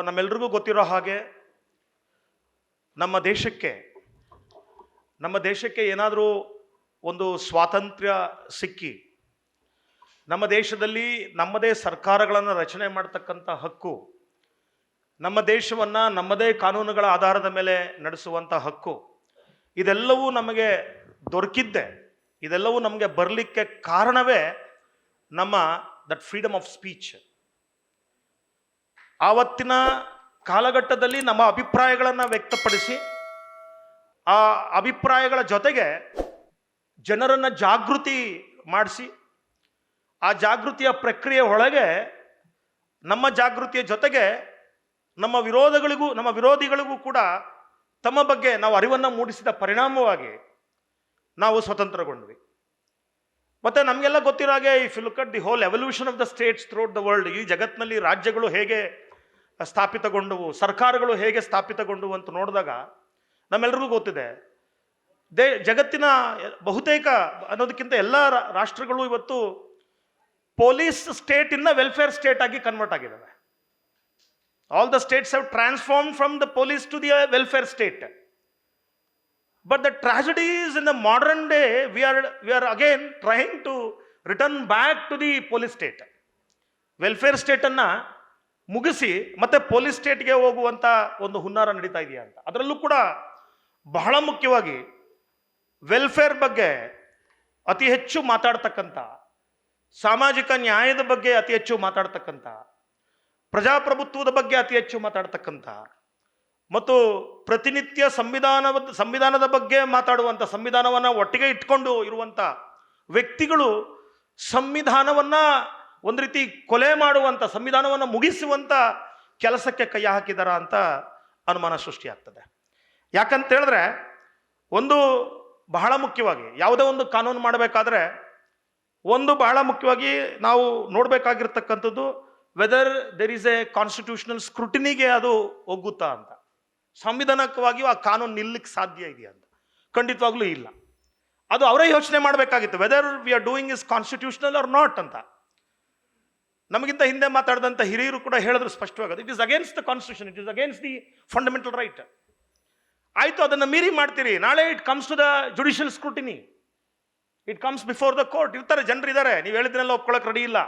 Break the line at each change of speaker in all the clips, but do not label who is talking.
ನಮ್ಮೆಲ್ರಿಗೂ ಗೊತ್ತಿರೋ ಹಾಗೆ ನಮ್ಮ ದೇಶಕ್ಕೆ ಏನಾದರೂ ಒಂದು ಸ್ವಾತಂತ್ರ್ಯ ಸಿಕ್ಕಿ ನಮ್ಮ ದೇಶದಲ್ಲಿ ನಮ್ಮದೇ ಸರ್ಕಾರಗಳನ್ನು ರಚನೆ ಮಾಡ್ತಕ್ಕಂಥ ಹಕ್ಕು, ನಮ್ಮ ದೇಶವನ್ನು ನಮ್ಮದೇ ಕಾನೂನುಗಳ ಆಧಾರದ ಮೇಲೆ ನಡೆಸುವಂಥ ಹಕ್ಕು, ಇದೆಲ್ಲವೂ ನಮಗೆ ದೊರಕಿದ್ದೆ, ಇದೆಲ್ಲವೂ ನಮಗೆ ಬರಲಿಕ್ಕೆ ಕಾರಣವೇ ನಮ್ಮ ದಟ್ ಫ್ರೀಡಮ್ ಆಫ್ ಸ್ಪೀಚ್. ಆವತ್ತಿನ ಕಾಲಘಟ್ಟದಲ್ಲಿ ನಮ್ಮ ಅಭಿಪ್ರಾಯಗಳನ್ನು ವ್ಯಕ್ತಪಡಿಸಿ ಆ ಅಭಿಪ್ರಾಯಗಳ ಜೊತೆಗೆ ಜನರನ್ನು ಜಾಗೃತಿ ಮಾಡಿಸಿ, ಆ ಜಾಗೃತಿಯ ಪ್ರಕ್ರಿಯೆ ಒಳಗೆ ನಮ್ಮ ಜಾಗೃತಿಯ ಜೊತೆಗೆ ನಮ್ಮ ವಿರೋಧಿಗಳಿಗೂ ಕೂಡ ತಮ್ಮ ಬಗ್ಗೆ ನಾವು ಅರಿವನ್ನು ಮೂಡಿಸಿದ ಪರಿಣಾಮವಾಗಿ ನಾವು ಸ್ವತಂತ್ರಗೊಂಡ್ವಿ. ಮತ್ತೆ ನಮಗೆಲ್ಲ ಗೊತ್ತಿರೋ ಹಾಗೆ if you look at the whole evolution of the states throughout the world, ಈ ಜಗತ್ತಿನಲ್ಲಿ ರಾಜ್ಯಗಳು ಹೇಗೆ ಸ್ಥಾಪಿತಗೊಂಡವು, ಸರ್ಕಾರಗಳು ಹೇಗೆ ಸ್ಥಾಪಿತಗೊಂಡವು ಅಂತ ನೋಡಿದಾಗ ನಮ್ಮೆಲ್ಲರಿಗೂ ಗೊತ್ತಿದೆ, ಜಗತ್ತಿನ ಬಹುತೇಕ ಅನ್ನೋದಕ್ಕಿಂತ ಎಲ್ಲ ರಾಷ್ಟ್ರಗಳು ಇವತ್ತು ಪೊಲೀಸ್ ಸ್ಟೇಟ್ ಇಂದ ವೆಲ್ಫೇರ್ ಸ್ಟೇಟ್ ಆಗಿ ಕನ್ವರ್ಟ್ ಆಗಿದ್ದಾವೆ. All the states have transform from the police to the welfare state. But the tragedy is in the modern day, we are again trying to return back to the police state. Welfare ಸ್ಟೇಟನ್ನು ಮುಗಿಸಿ ಮತ್ತೆ police ಸ್ಟೇಟ್ಗೆ ಹೋಗುವಂಥ ಒಂದು ಹುನ್ನಾರ ನಡೀತಾ ಇದೆಯಾ ಅಂತ. ಅದರಲ್ಲೂ ಕೂಡ ಬಹಳ ಮುಖ್ಯವಾಗಿ ವೆಲ್ಫೇರ್ ಬಗ್ಗೆ ಅತಿ ಹೆಚ್ಚು ಮಾತಾಡ್ತಕ್ಕಂಥ, ಸಾಮಾಜಿಕ ನ್ಯಾಯದ ಬಗ್ಗೆ ಅತಿ ಹೆಚ್ಚು ಮಾತಾಡ್ತಕ್ಕಂಥ, ಪ್ರಜಾಪ್ರಭುತ್ವದ ಬಗ್ಗೆ ಅತಿ ಹೆಚ್ಚು ಮಾತಾಡ್ತಕ್ಕಂಥ ಮತ್ತು ಪ್ರತಿನಿತ್ಯ ಸಂವಿಧಾನದ ಬಗ್ಗೆ ಮಾತಾಡುವಂಥ, ಸಂವಿಧಾನವನ್ನು ಒಟ್ಟಿಗೆ ಇಟ್ಕೊಂಡು ಇರುವಂಥ ವ್ಯಕ್ತಿಗಳು ಸಂವಿಧಾನವನ್ನು ಒಂದು ರೀತಿ ಕೊಲೆ ಮಾಡುವಂಥ, ಸಂವಿಧಾನವನ್ನು ಮುಗಿಸುವಂಥ ಕೆಲಸಕ್ಕೆ ಕೈ ಹಾಕಿದಾರ ಅಂತ ಅನುಮಾನ ಸೃಷ್ಟಿಯಾಗ್ತದೆ. ಯಾಕಂತ ಹೇಳಿದ್ರೆ ಒಂದು ಬಹಳ ಮುಖ್ಯವಾಗಿ ಯಾವುದೇ ಒಂದು ಕಾನೂನು ಮಾಡಬೇಕಾದ್ರೆ ಒಂದು ಬಹಳ ಮುಖ್ಯವಾಗಿ ನಾವು ನೋಡಬೇಕಾಗಿರ್ತಕ್ಕಂಥದ್ದು whether there is a constitutional ಸ್ಕ್ರೂಟಿನಿಗೆ ಅದು ಒಗ್ಗುತ್ತಾ ಅಂತ. ಸಂವಿಧಾನಕವಾಗಿಯೂ ಆ ಕಾನೂನು ನಿಲ್ಲಕ್ಕೆ ಸಾಧ್ಯ ಇದೆಯಾ ಅಂತ ಖಂಡಿತವಾಗ್ಲೂ ಇಲ್ಲ. ಅದು ಅವರೇ ಯೋಚನೆ ಮಾಡಬೇಕಾಗಿತ್ತು, whether we are doing is constitutional or not ಅಂತ. ನಮಗಿಂತ ಹಿಂದೆ ಮಾತಾಡಿದಂಥ ಹಿರಿಯರು ಕೂಡ ಹೇಳಿದ್ರು ಸ್ಪಷ್ಟವಾಗಿ, it is against the constitution, it is against the fundamental right. ಆಯಿತು, ಅದನ್ನು ಮೀರಿ ಮಾಡ್ತೀರಿ, ನಾಳೆ it comes to the judicial scrutiny, it comes before the court. ಇರ್ತಾರೆ, ಜನರು ಇದ್ದಾರೆ, ನೀವು ಹೇಳಿದ್ರೆಲ್ಲ ಒಪ್ಕೊಳ್ಳೋಕೆ ರೆಡಿ ಇಲ್ಲ,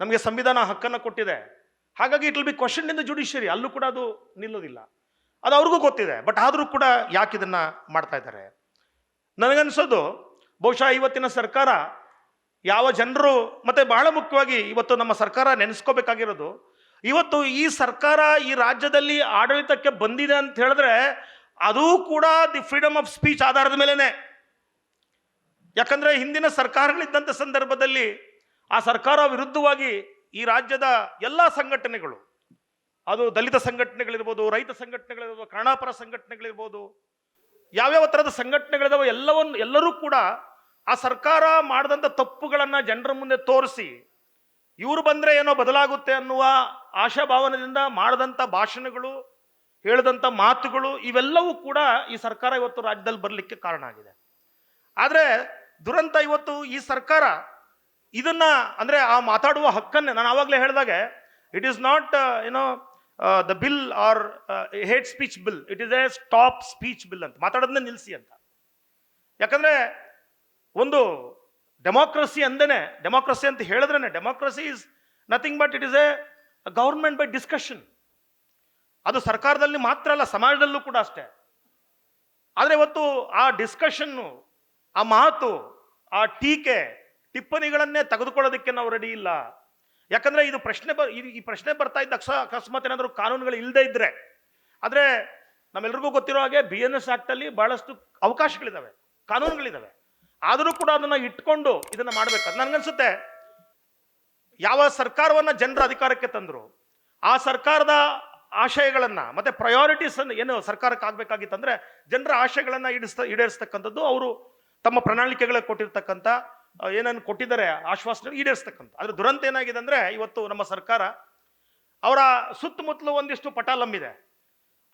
ನಮಗೆ ಸಂವಿಧಾನ ಹಕ್ಕನ್ನು ಕೊಟ್ಟಿದೆ, ಹಾಗಾಗಿ it will be question in the judiciary, ಅಲ್ಲೂ ಕೂಡ ಅದು ನಿಲ್ಲೋದಿಲ್ಲ. ಅದು ಅವ್ರಿಗೂ ಗೊತ್ತಿದೆ. ಬಟ್ ಆದರೂ ಕೂಡ ಯಾಕೆ ಇದನ್ನ ಮಾಡ್ತಾ ಇದ್ದಾರೆ? ನನಗನ್ಸೋದು ಬಹುಶಃ ಇವತ್ತಿನ ಸರ್ಕಾರ, ಯಾವ ಜನರು, ಮತ್ತೆ ಬಹಳ ಮುಖ್ಯವಾಗಿ ಇವತ್ತು ನಮ್ಮ ಸರ್ಕಾರ ನೆನೆಸ್ಕೋಬೇಕಾಗಿರೋದು, ಇವತ್ತು ಈ ಸರ್ಕಾರ ಈ ರಾಜ್ಯದಲ್ಲಿ ಆಡಳಿತಕ್ಕೆ ಬಂದಿದೆ ಅಂತ ಹೇಳಿದ್ರೆ ಅದು ಕೂಡ ದಿ ಫ್ರೀಡಮ್ ಆಫ್ ಸ್ಪೀಚ್ ಆಧಾರದ ಮೇಲೇನೆ. ಯಾಕಂದ್ರೆ ಹಿಂದಿನ ಸರ್ಕಾರಗಳಿದ್ದಂಥ ಸಂದರ್ಭದಲ್ಲಿ ಆ ಸರ್ಕಾರ ವಿರುದ್ಧವಾಗಿ ಈ ರಾಜ್ಯದ ಎಲ್ಲ ಸಂಘಟನೆಗಳು, ಅದು ದಲಿತ ಸಂಘಟನೆಗಳಿರ್ಬೋದು, ರೈತ ಸಂಘಟನೆಗಳಿರ್ಬೋದು, ಕನ್ನಡಪರ ಸಂಘಟನೆಗಳಿರ್ಬೋದು, ಯಾವ್ಯಾವ ಥರದ ಸಂಘಟನೆಗಳಿದಾವೆ ಎಲ್ಲರೂ ಕೂಡ ಆ ಸರ್ಕಾರ ಮಾಡಿದಂಥ ತಪ್ಪುಗಳನ್ನು ಜನರ ಮುಂದೆ ತೋರಿಸಿ ಇವರು ಬಂದರೆ ಏನೋ ಬದಲಾಗುತ್ತೆ ಅನ್ನುವ ಆಶಾಭಾವನೆಯಿಂದ ಮಾಡಿದಂಥ ಭಾಷಣಗಳು, ಹೇಳಿದಂಥ ಮಾತುಗಳು, ಇವೆಲ್ಲವೂ ಕೂಡ ಈ ಸರ್ಕಾರ ಇವತ್ತು ರಾಜ್ಯದಲ್ಲಿ ಬರಲಿಕ್ಕೆ ಕಾರಣ ಆಗಿದೆ. ಆದರೆ ದುರಂತ ಇವತ್ತು ಈ ಸರ್ಕಾರ ಇದನ್ನ ಅಂದರೆ ಆ ಮಾತಾಡುವ ಹಕ್ಕನ್ನೇ, ನಾನು ಆವಾಗಲೇ ಹೇಳಿದಾಗೆ, it is not the bill or hate speech bill, it is a stop speech bill ಅಂತ, ಮಾತಾಡೋದನ್ನೇ ನಿಲ್ಲಿಸಿ ಅಂತ. ಯಾಕಂದರೆ ಒಂದು ಡೆಮಾಕ್ರಸಿ ಡೆಮಾಕ್ರಸಿ ಅಂತ ಹೇಳಿದ್ರೇನೆ, democracy is nothing but it is a government by discussion. ಅದು ಸರ್ಕಾರದಲ್ಲಿ ಮಾತ್ರ ಅಲ್ಲ, ಸಮಾಜದಲ್ಲೂ ಕೂಡ ಅಷ್ಟೇ. ಆದರೆ ಇವತ್ತು ಆ ಡಿಸ್ಕಷನ್ನು, ಆ ಮಾತು, ಆ ಟೀಕೆ, ಟಿಪ್ಪಣಿಗಳನ್ನೇ ತೆಗೆದುಕೊಳ್ಳೋದಕ್ಕೆ ನಾವು ರೆಡಿ ಇಲ್ಲ. ಯಾಕಂದ್ರೆ ಇದು ಈ ಪ್ರಶ್ನೆ ಬರ್ತಾ ಇದ್ದ ಅಕಸ್ಮಾತ್ ಏನಾದರೂ ಕಾನೂನುಗಳು ಇಲ್ಲದೆ ಇದ್ರೆ, ಆದರೆ ನಮ್ಮೆಲ್ರಿಗೂ ಗೊತ್ತಿರೋ ಹಾಗೆ BNS ಆಕ್ಟ್ ಅಲ್ಲಿ ಬಹಳಷ್ಟು ಅವಕಾಶಗಳಿದಾವೆ, ಕಾನೂನುಗಳಿದಾವೆ. ಆದರೂ ಕೂಡ ಅದನ್ನ ಇಟ್ಕೊಂಡು ಇದನ್ನ ಮಾಡ್ಬೇಕು. ನನ್ಗನ್ಸುತ್ತೆ ಯಾವ ಸರ್ಕಾರವನ್ನ ಜನರ ಅಧಿಕಾರಕ್ಕೆ ತಂದ್ರು, ಆ ಸರ್ಕಾರದ ಆಶಯಗಳನ್ನ ಮತ್ತೆ ಪ್ರಯಾರಿಟೀಸ್ ಏನು ಸರ್ಕಾರಕ್ಕೆ ಆಗ್ಬೇಕಾಗಿತ್ತಂದ್ರೆ ಜನರ ಆಶಯಗಳನ್ನ ಈಡೇರಿಸ್ತಕ್ಕಂಥದ್ದು, ಅವರು ತಮ್ಮ ಪ್ರಣಾಳಿಕೆಗಳಿಗೆ ಕೊಟ್ಟಿರ್ತಕ್ಕಂಥ ಏನನ್ನು ಕೊಟ್ಟಿದ್ದಾರೆ ಆಶ್ವಾಸನೆ ಈಡೇರಿಸ್ತಕ್ಕಂಥ. ಅದ್ರ ದುರಂತ ಏನಾಗಿದೆ ಅಂದ್ರೆ, ಇವತ್ತು ನಮ್ಮ ಸರ್ಕಾರ ಅವರ ಸುತ್ತಮುತ್ತಲು ಒಂದಿಷ್ಟು ಪಟಾಲಂ ಇದೆ,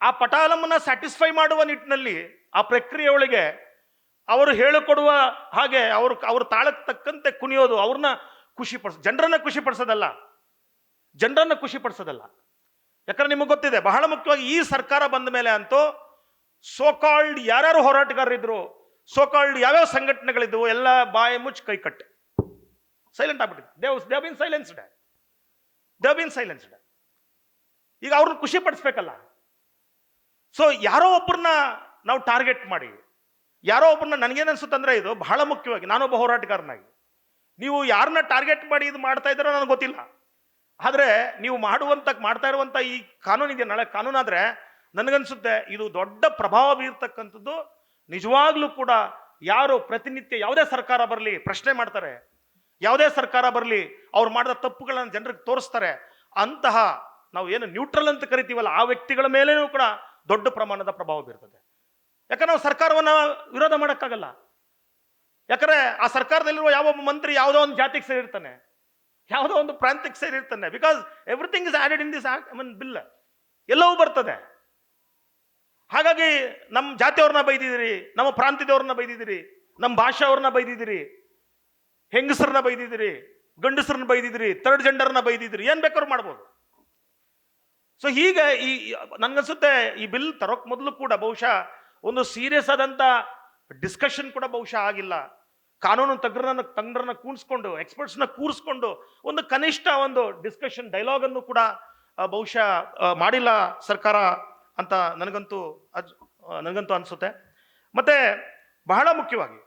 ಆ ಪಟಾಲಂನ ಸ್ಯಾಟಿಸ್ಫೈ ಮಾಡುವ ನಿಟ್ಟಿನಲ್ಲಿ ಆ ಪ್ರಕ್ರಿಯೆಯೊಳಗೆ ಅವರು ಹೇಳಿಕೊಡುವ ಹಾಗೆ ಅವ್ರ ತಾಳಕ್ಕೆ ತಕ್ಕಂತೆ ಕುಣಿಯೋದು, ಅವ್ರನ್ನ ಜನರನ್ನ ಖುಷಿ ಪಡಿಸೋದಲ್ಲ. ಯಾಕಂದ್ರೆ ನಿಮಗೆ ಗೊತ್ತಿದೆ, ಬಹಳ ಮುಖ್ಯವಾಗಿ ಈ ಸರ್ಕಾರ ಬಂದ ಮೇಲೆ ಅಂತೂ ಸೋಕಾಲ್ಡ್ ಯಾರ್ಯಾರು ಹೋರಾಟಗಾರರಿದ್ರು, ಸೋಕಾಲ್ಡ್ ಯಾವ್ಯಾವ ಸಂಘಟನೆಗಳಿದ್ವು, ಎಲ್ಲ ಬಾಯಿ ಮುಚ್ಚಿ ಕೈ ಕಟ್ಟೆ ಸೈಲೆಂಟ್ ಆಗ್ಬಿಟ್ಟಿದೆ. ದೇವ್ ಬಿನ್ ಸೈಲೆನ್ಸ್ಡ್. ಈಗ ಅವ್ರನ್ನ ಖುಷಿ ಪಡಿಸ್ಬೇಕಲ್ಲ. ಸೊ ಯಾರೋ ಒಬ್ಬರನ್ನ ನಾವು ಟಾರ್ಗೆಟ್ ಮಾಡಿ, ಯಾರೋ ಒಬ್ಬರನ್ನ, ನನಗೇನನ್ಸುತ್ತಂದ್ರೆ ಇದು ಬಹಳ ಮುಖ್ಯವಾಗಿ, ನಾನೊಬ್ಬ ಹೋರಾಟಗಾರನಾಗಿ ನೀವು ಯಾರನ್ನ ಟಾರ್ಗೆಟ್ ಮಾಡಿ ಇದು ಮಾಡ್ತಾ ಇದ್ದಾರೋ ನನಗೆ ಗೊತ್ತಿಲ್ಲ. ಆದರೆ ನೀವು ಮಾಡ್ತಾ ಇರುವಂಥ ಈ ಕಾನೂನು ಇದೆಯಾ, ನಾಳೆ ಕಾನೂನಾದರೆ ನನಗನ್ಸುತ್ತೆ ಇದು ದೊಡ್ಡ ಪ್ರಭಾವ ಬೀರ್ತಕ್ಕಂಥದ್ದು. ನಿಜವಾಗ್ಲೂ ಕೂಡ ಯಾರು ಪ್ರತಿನಿತ್ಯ ಯಾವುದೇ ಸರ್ಕಾರ ಬರಲಿ ಪ್ರಶ್ನೆ ಮಾಡ್ತಾರೆ, ಯಾವುದೇ ಸರ್ಕಾರ ಬರಲಿ ಅವ್ರು ಮಾಡಿದ ತಪ್ಪುಗಳನ್ನು ಜನರಿಗೆ ತೋರಿಸ್ತಾರೆ, ಅಂತಹ ನಾವು ಏನು ನ್ಯೂಟ್ರಲ್ ಅಂತ ಕರಿತೀವಲ್ಲ ಆ ವ್ಯಕ್ತಿಗಳ ಮೇಲೇನೂ ಕೂಡ ದೊಡ್ಡ ಪ್ರಮಾಣದ ಪ್ರಭಾವ ಬೀರ್ತದೆ. ಯಾಕಂದ್ರೆ ನಾವು ಸರ್ಕಾರವನ್ನು ವಿರೋಧ ಮಾಡೋಕ್ಕಾಗಲ್ಲ. ಯಾಕಂದ್ರೆ ಆ ಸರ್ಕಾರದಲ್ಲಿರುವ ಯಾವ ಒಬ್ಬ ಮಂತ್ರಿ ಯಾವುದೋ ಒಂದು ಜಾತಿಗೆ ಸೇರಿರ್ತಾನೆ, ಯಾವುದೋ ಒಂದು ಪ್ರಾಂತ್ಯಕ್ಕೆ ಸೇರಿರ್ತಾನೆ. Because everything is added in this bill, ಎಲ್ಲವೂ ಬರ್ತದೆ. ಹಾಗಾಗಿ ನಮ್ಮ ಜಾತಿಯವ್ರನ್ನ ಬೈದಿದ್ದೀರಿ, ನಮ್ಮ ಪ್ರಾಂತ್ಯದವ್ರನ್ನ ಬೈದಿದ್ದೀರಿ, ನಮ್ಮ ಭಾಷೆಯವ್ರನ್ನ ಬೈದಿದ್ದೀರಿ, ಹೆಂಗಸರನ್ನ ಬೈದಿದ್ದೀರಿ, ಗಂಡಸರನ್ನ ಬೈದಿದ್ದೀರಿ, ಥರ್ಡ್ ಜೆಂಡರ್ನ ಬೈದಿದ್ದೀರಿ, ಏನ್ ಬೇಕಾದ್ರೂ ಮಾಡ್ಬೋದು. ಸೊ ಹೀಗೆ ನನ್ಗನ್ಸುತ್ತೆ ಈ ಬಿಲ್ ತರೋಕ್ ಮೊದಲು ಕೂಡ ಬಹುಶಃ ಒಂದು ಸೀರಿಯಸ್ ಆದಂತ ಡಿಸ್ಕಷನ್ ಕೂಡ ಬಹುಶಃ ಆಗಿಲ್ಲ. ಕಾನೂನು ತಜ್ಞರನ್ನ ಕೂರಿಸ್ಕೊಂಡು, ಎಕ್ಸ್ಪರ್ಟ್ಸ್ನ ಕೂರಿಸ್ಕೊಂಡು ಒಂದು ಕನಿಷ್ಠ ಒಂದು ಡಿಸ್ಕಷನ್ ಡೈಲಾಗ್ ಅನ್ನು ಕೂಡ ಬಹುಶಃ ಮಾಡಿಲ್ಲ ಸರ್ಕಾರ ಅಂತ ನನಗಂತೂ ಅನ್ಸುತ್ತೆ. ಮತ್ತೆ ಬಹಳ ಮುಖ್ಯವಾಗಿ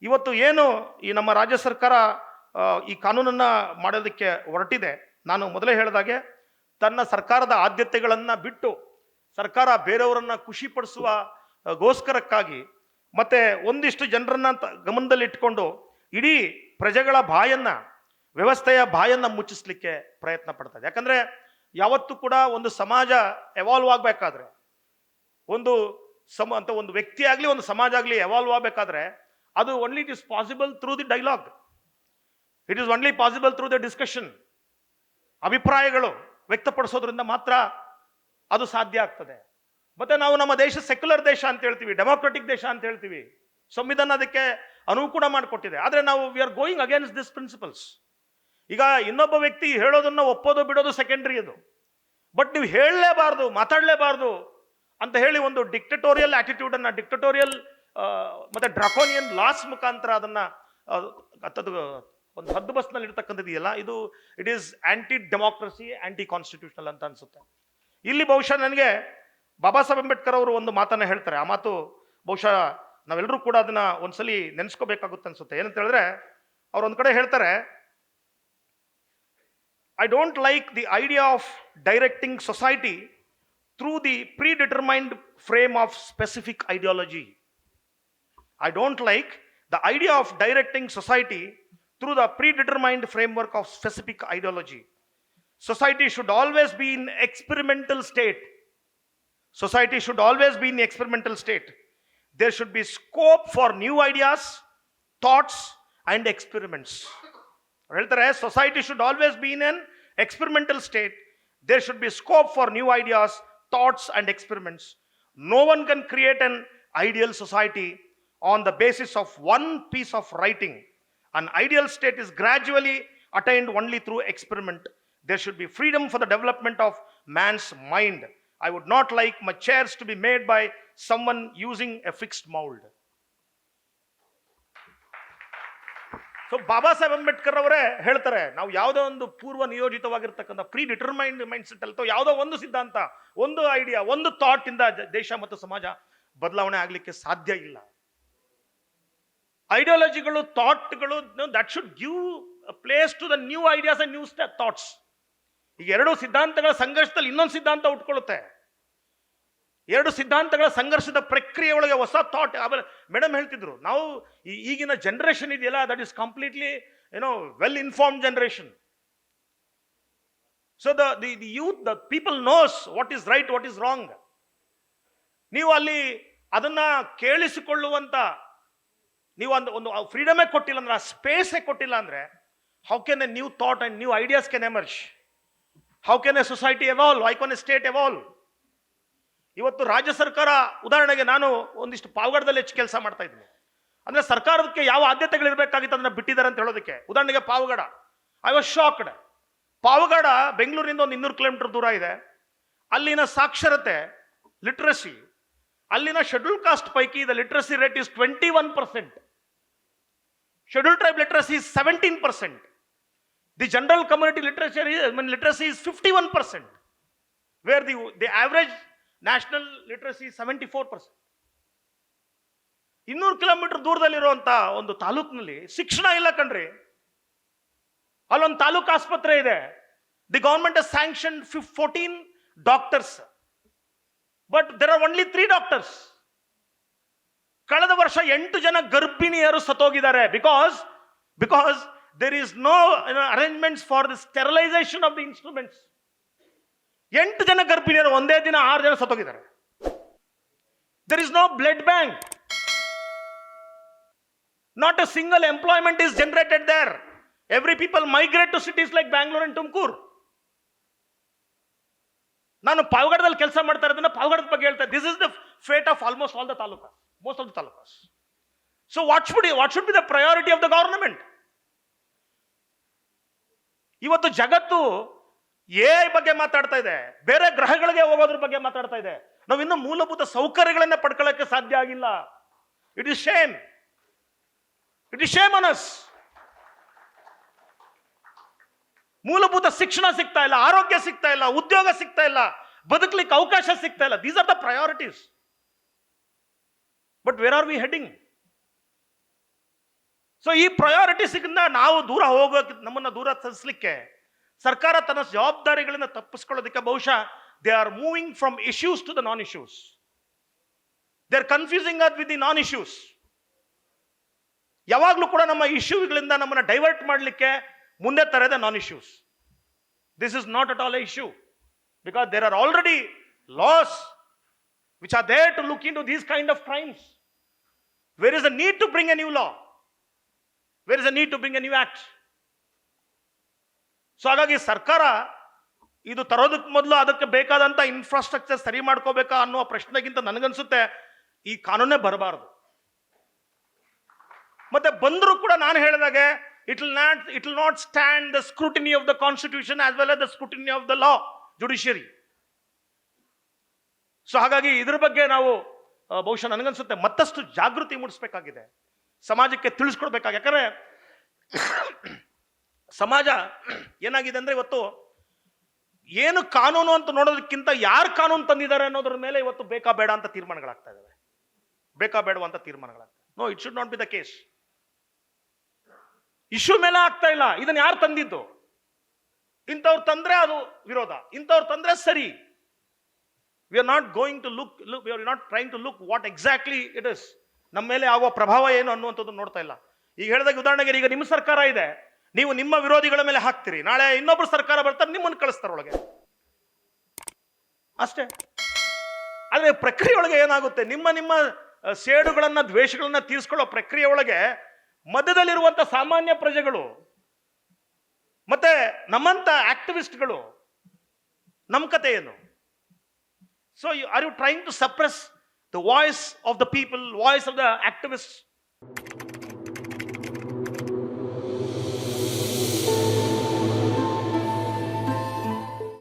ಇವತ್ತು ಏನು ಈ ನಮ್ಮ ರಾಜ್ಯ ಸರ್ಕಾರ ಈ ಕಾನೂನನ್ನ ಮಾಡೋದಕ್ಕೆ ಹೊರಟಿದೆ, ನಾನು ಮೊದಲೇ ಹೇಳಿದಾಗೆ ತನ್ನ ಸರ್ಕಾರದ ಆದ್ಯತೆಗಳನ್ನ ಬಿಟ್ಟು ಸರ್ಕಾರ ಬೇರೆಯವರನ್ನ ಖುಷಿ ಪಡಿಸುವ ಗೋಸ್ಕರಕ್ಕಾಗಿ ಮತ್ತೆ ಒಂದಿಷ್ಟು ಜನರನ್ನ ಗಮನದಲ್ಲಿ ಇಟ್ಕೊಂಡು ಇಡೀ ಪ್ರಜೆಗಳ ಬಾಯನ್ನ, ವ್ಯವಸ್ಥೆಯ ಬಾಯನ್ನ ಮುಚ್ಚಿಸ್ಲಿಕ್ಕೆ ಪ್ರಯತ್ನ ಪಡ್ತದೆ. ಯಾಕಂದ್ರೆ ಯಾವತ್ತೂ ಕೂಡ ಒಂದು ಸಮಾಜ ಎವಾಲ್ವ್ ಆಗ್ಬೇಕಾದ್ರೆ, ಒಂದು ವ್ಯಕ್ತಿ ಆಗಲಿ ಒಂದು ಸಮಾಜ ಆಗಲಿ ಎವಾಲ್ವ್ ಆಗಬೇಕಾದ್ರೆ ಅದು only it is possible through the dialogue, it is only possible through the discussion. ಅಭಿಪ್ರಾಯಗಳು ವ್ಯಕ್ತಪಡಿಸೋದ್ರಿಂದ ಮಾತ್ರ ಅದು ಸಾಧ್ಯ ಆಗ್ತದೆ. ಮತ್ತೆ ನಾವು ನಮ್ಮ ದೇಶ ಸೆಕ್ಯುಲರ್ ದೇಶ ಅಂತ ಹೇಳ್ತೀವಿ, ಡೆಮೋಕ್ರೆಟಿಕ್ ದೇಶ ಅಂತ ಹೇಳ್ತೀವಿ, ಸಂವಿಧಾನ ಅದಕ್ಕೆ ಅನುಕೂಲ ಮಾಡಿಕೊಟ್ಟಿದೆ. ಆದರೆ ನಾವು we are going against this principles. ಈಗ ಇನ್ನೊಬ್ಬ ವ್ಯಕ್ತಿ ಹೇಳೋದನ್ನ ಒಪ್ಪೋದು ಬಿಡೋದು ಸೆಕೆಂಡ್ರಿ ಅದು, ಬಟ್ ನೀವು ಹೇಳಲೇಬಾರ್ದು, ಮಾತಾಡಲೇಬಾರ್ದು ಅಂತ ಹೇಳಿ ಒಂದು ಡಿಕ್ಟಟೋರಿಯಲ್ ಆಟಿಟ್ಯೂಡ್ ಅನ್ನ, ಡಿಕ್ಟಟೋರಿಯಲ್ ಮತ್ತೆ ಡ್ರಾಕೋನಿಯನ್ ಲಾಸ್ ಮುಖಾಂತರ ಅದನ್ನ ಒಂದು ಹದ್ದುಬಸ್ನಲ್ಲಿ ಇರ್ತಕ್ಕಂಥದ್ದು ಇದೆಯಲ್ಲ, ಇದು it is anti democracy, anti constitutional ಅಂತ ಅನ್ಸುತ್ತೆ. ಇಲ್ಲಿ ಬಹುಶಃ ನನಗೆ ಬಾಬಾ ಸಾಹೇಬ್ ಅಂಬೇಡ್ಕರ್ ಅವರು ಒಂದು ಮಾತನ್ನ ಹೇಳ್ತಾರೆ. ಆ ಮಾತು ಬಹುಶಃ ನಾವೆಲ್ಲರೂ ಕೂಡ ಅದನ್ನ ಒಂದ್ಸಲಿ ನೆನೆಸ್ಕೋಬೇಕಾಗುತ್ತೆ ಅನ್ಸುತ್ತೆ. ಏನಂತ ಹೇಳಿದ್ರೆ ಅವ್ರು ಒಂದ್ ಕಡೆ ಹೇಳ್ತಾರೆ, I don't like the idea of directing society through the predetermined frame of specific ideology. I don't like the idea of directing society through the predetermined framework of specific ideology. Society should always be in experimental state. Society should always be in experimental state. There should be scope for new ideas, thoughts and experiments. ಹೇಳ್ತಾರೆ, society should always be in an experimental state. There should be scope for new ideas, thoughts and experiments. No one can create an ideal society on the basis of one piece of writing. An ideal state is gradually attained only through experiment. There should be freedom for the development of man's mind. I would not like my chairs to be made by someone using a fixed mold. So Baba Saheb Ambedkar ಅವರೇ ಹೇಳ್ತಾರೆ, ನಾವು ಯಾವುದೋ ಒಂದು ಪೂರ್ವ ನಿಯೋಜಿತವಾಗಿರ್ತಕ್ಕಂಥ predetermined mindset ಅಲ್ತೋ ಯಾವುದೋ ಒಂದು ಸಿದ್ಧಾಂತ, ಒಂದು ಐಡಿಯಾ, ಒಂದು ಥಾಟ್ ಇಂದ ದೇಶ ಮತ್ತು ಸಮಾಜ ಬದಲಾವಣೆ ಆಗ್ಲಿಕ್ಕೆ ಸಾಧ್ಯ ಇಲ್ಲ. ಐಡಿಯಾಲಜಿಗಳು, ಥಾಟ್ಗಳು, that should give place to the new ideas and new thoughts. ಈಗ ಎರಡು ಸಿದ್ಧಾಂತಗಳ ಸಂಘರ್ಷದಲ್ಲಿ ಇನ್ನೊಂದು ಸಿದ್ಧಾಂತ ಉಟ್ಕೊಳ್ಳುತ್ತೆ. ಎರಡು ಸಿದ್ಧಾಂತಗಳ ಸಂಘರ್ಷದ ಪ್ರಕ್ರಿಯೆ ಒಳಗೆ ಹೊಸ ಥಾಟ್. ಆಮೇಲೆ ಮೇಡಮ್ ಹೇಳ್ತಿದ್ರು, ನಾವು ಈಗಿನ ಜನರೇಷನ್ ಇದೆಯಲ್ಲ, that is completely well informed generation. So the youth, the people knows what is right, what is wrong. ನೀವು ಅಲ್ಲಿ ಅದನ್ನ ಕೇಳಿಸಿಕೊಳ್ಳುವಂತ ನೀವು ಒಂದು ಫ್ರೀಡಮೇ ಕೊಟ್ಟಿಲ್ಲ ಅಂದ್ರೆ, ಆ ಸ್ಪೇಸೇ ಕೊಟ್ಟಿಲ್ಲ ಅಂದ್ರೆ, how can A new thought and new ideas can emerge? How can A society evolve? How can A state evolve? ಇವತ್ತು ರಾಜ್ಯ ಸರ್ಕಾರ, ಉದಾಹರಣೆಗೆ ನಾನು ಒಂದಿಷ್ಟು ಪಾವಗಡದಲ್ಲಿ ಹೆಚ್ಚು ಕೆಲಸ ಮಾಡ್ತಾ ಇದ್ದೀನಿ. ಅಂದ್ರೆ ಸರ್ಕಾರಕ್ಕೆ ಯಾವ ಆದ್ಯತೆಗಳು ಇರಬೇಕಾಗಿತ್ತು ಅದನ್ನ ಬಿಟ್ಟಿದ್ದಾರೆ ಅಂತ ಹೇಳೋದಕ್ಕೆ. ಉದಾಹರಣೆಗೆ Pavagada, I was shocked. Pavagada ಬೆಂಗಳೂರಿನಿಂದ ಒಂದು 200 ಕಿಲೋಮೀಟರ್ ದೂರ ಇದೆ. ಅಲ್ಲಿನ ಸಾಕ್ಷರತೆ, ಲಿಟ್ರಸಿ, ಅಲ್ಲಿನ ಶೆಡ್ಯೂಲ್ ಕಾಸ್ಟ್ ಪೈಕಿ the literacy rate is 21%. Schedule tribe literacy is 17%. The general community literacy is 51%, where the average national literacy is 74%. 200 kilometre ದೂರದಲ್ಲಿರುವಂತ ಒಂದು ತಾಲೂಕಿನಲ್ಲಿ ಶಿಕ್ಷಣ ಇಲ್ಲ ಕಣ್ರಿ. ಅಲ್ಲೊಂದು ತಾಲೂಕು ಆಸ್ಪತ್ರೆ ಇದೆ. The government has sanctioned 14 doctors, but there are only 3 doctors. ಕಳೆದ ವರ್ಷ 8 ಜನ ಗರ್ಭಿಣಿಯರು ಸತ್ತೋಗಿದ್ದಾರೆ because there is no arrangements for the sterilization of the instruments. 8 ಜನ ಗರ್ಭಿಣಿಯರು ಒಂದೇ ದಿನ 6 ಜನ ಸತ್ತೋಗಿದ್ದಾರೆ. There is no blood bank. Not a single employment is generated there. Every people migrate to cities like Bangalore and Tumkur. ನಾನು ಪಾವಗಡದಲ್ಲಿ ಕೆಲಸ ಮಾಡ್ತಾ ಇರೋದನ್ನ ಪಾವಗಡದ ಬಗ್ಗೆ ಹೇಳ್ತಾ. This is the fate of almost all the talukas, most of the talukas. So what should be the priority of the government? ಇವತ್ತು ಜಗತ್ತು AI ಬಗ್ಗೆ ಮಾತಾಡ್ತಾ ಇದೆ, ಬೇರೆ ಗ್ರಹಗಳಿಗೆ ಹೋಗೋದ್ರ ಬಗ್ಗೆ ಮಾತಾಡ್ತಾ ಇದೆ. ನಾವು ಇನ್ನು ಮೂಲಭೂತ ಸೌಕರ್ಯಗಳನ್ನ ಪಡ್ಕೊಳ್ಳಕ್ಕೆ ಸಾಧ್ಯ ಆಗಿಲ್ಲ. It is shame on us. ಮೂಲಭೂತ ಶಿಕ್ಷಣ ಸಿಗ್ತಾ ಇಲ್ಲ, ಆರೋಗ್ಯ ಸಿಗ್ತಾ ಇಲ್ಲ, ಉದ್ಯೋಗ ಸಿಗ್ತಾ ಇಲ್ಲ, ಬದುಕಲಿಕ್ಕೆ ಅವಕಾಶ ಸಿಗ್ತಾ ಇಲ್ಲ. These are the priorities. But where are we heading? So ಈ ಪ್ರಯಾರಿಟೀಸ್ಗಿಂತ ನಾವು ದೂರ ಹೋಗೋಕೆ, ನಮ್ಮನ್ನ ದೂರ ಸರಿಸಲಿಕ್ಕೆ ಸರ್ಕಾರ ತನ್ನ ಜವಾಬ್ದಾರಿಗಳನ್ನ ತಪ್ಪಿಸ್ಕೊಳ್ಳೋದಕ್ಕೆ ಬಹುಶಃ they are moving from issues to the non issues. They are confusing us with the non issues. ಯಾವಾಗಲೂ ಕೂಡ ನಮ್ಮ ಇಶ್ಯೂಗಳಿಂದ ನಮ್ಮನ್ನ ಡೈವರ್ಟ್ ಮಾಡಲಿಕ್ಕೆ ಮುಂದೆ ತರದ non issues. This is not at all a issue, because there are already laws which are there to look into these kind of crimes. Where is a need to bring a new law? Where is a need to bring a new act? So ಹಾಗಾಗಿ ಸರ್ಕಾರ ಇದು ತರೋದಕ್ಕೆ ಮೊದಲು ಅದಕ್ಕೆ ಬೇಕಾದಂತ infrastructure ಸರಿ ಮಾಡ್ಕೋಬೇಕಾ ಅನ್ನುವ ಪ್ರಶ್ನೆಗಿಂತ ನನಗನ್ಸುತ್ತೆ ಈ ಕಾನೂನೇ ಬರಬಾರದು. ಮತ್ತೆ ಬಂದರೂ ಕೂಡ ನಾನು ಹೇಳಿದಾಗೆ it will not stand the scrutiny of the constitution as well as the scrutiny of the law judiciary. So ಹಾಗಾಗಿ ಇದ್ರ ಬಗ್ಗೆ ನಾವು ಬಹುಶಃ ನನಗನ್ಸುತ್ತೆ ಮತ್ತಷ್ಟು ಜಾಗೃತಿ ಮೂಡಿಸಬೇಕಾಗಿದೆ, ಸಮಾಜಕ್ಕೆ ತಿಳಿಸ್ಕೊಡ್ಬೇಕಾಗಿ. ಯಾಕಂದ್ರೆ ಸಮಾಜ ಏನಾಗಿದೆ ಅಂದ್ರೆ ಇವತ್ತು ಏನು ಕಾನೂನು ಅಂತ ನೋಡೋದಕ್ಕಿಂತ ಯಾರು ಕಾನೂನು ತಂದಿದ್ದಾರೆ ಅನ್ನೋದ್ರ ಮೇಲೆ ಇವತ್ತು ಬೇಕಾ ಬೇಡ ಅಂತ ತೀರ್ಮಾನಗಳಾಗ್ತಾ ಇದಾವೆ. ಬೇಕಾ ಬೇಡವಂತ ತೀರ್ಮಾನಗಳಾಗ್ತವೆ. No, it should not be the case. Issue ಮೇಲೆ ಆಗ್ತಾ ಇಲ್ಲ, ಇದನ್ನ ಯಾರು ತಂದಿದ್ದು, ಇಂಥವ್ರು ತಂದ್ರೆ ಅದು ವಿರೋಧ, ಇಂಥವ್ರು ತಂದ್ರೆ ಸರಿ. We are not going to look we are not trying to look what exactly it is. ನಮ್ಮ ಮೇಲೆ ಆಗುವ ಪ್ರಭಾವ ಏನು ಅನ್ನುವಂಥದ್ದು ನೋಡ್ತಾ ಇಲ್ಲ. ಈಗ ಹೇಳಿದಾಗ ಉದಾಹರಣೆಗೆ, ಈಗ ನಿಮ್ಮ ಸರ್ಕಾರ ಇದೆ, ನೀವು ನಿಮ್ಮ ವಿರೋಧಿಗಳ ಮೇಲೆ ಹಾಕ್ತೀರಿ, ನಾಳೆ ಇನ್ನೊಬ್ರು ಸರ್ಕಾರ ಬರ್ತಾರೆ, ನಿಮ್ಮನ್ನು ಕಳಿಸ್ತಾರೆ ಒಳಗೆ, ಅಷ್ಟೇ. ಆದ್ರೆ ಪ್ರಕ್ರಿಯೆ ಒಳಗೆ ಏನಾಗುತ್ತೆ, ನಿಮ್ಮ ಸೇಡುಗಳನ್ನ ದ್ವೇಷಗಳನ್ನ ತೀರಿಸ್ಕೊಳ್ಳೋ ಪ್ರಕ್ರಿಯೆ ಒಳಗೆ ಮಧ್ಯದಲ್ಲಿರುವಂತ ಸಾಮಾನ್ಯ ಪ್ರಜೆಗಳು ಮತ್ತೆ ನಮ್ಮಂತ ಆಕ್ಟಿವಿಸ್ಟ್ಗಳು, ನಮ್ಮ ಕತೆ ಏನು? So are you trying to suppress the voice of the people, voice of the activist?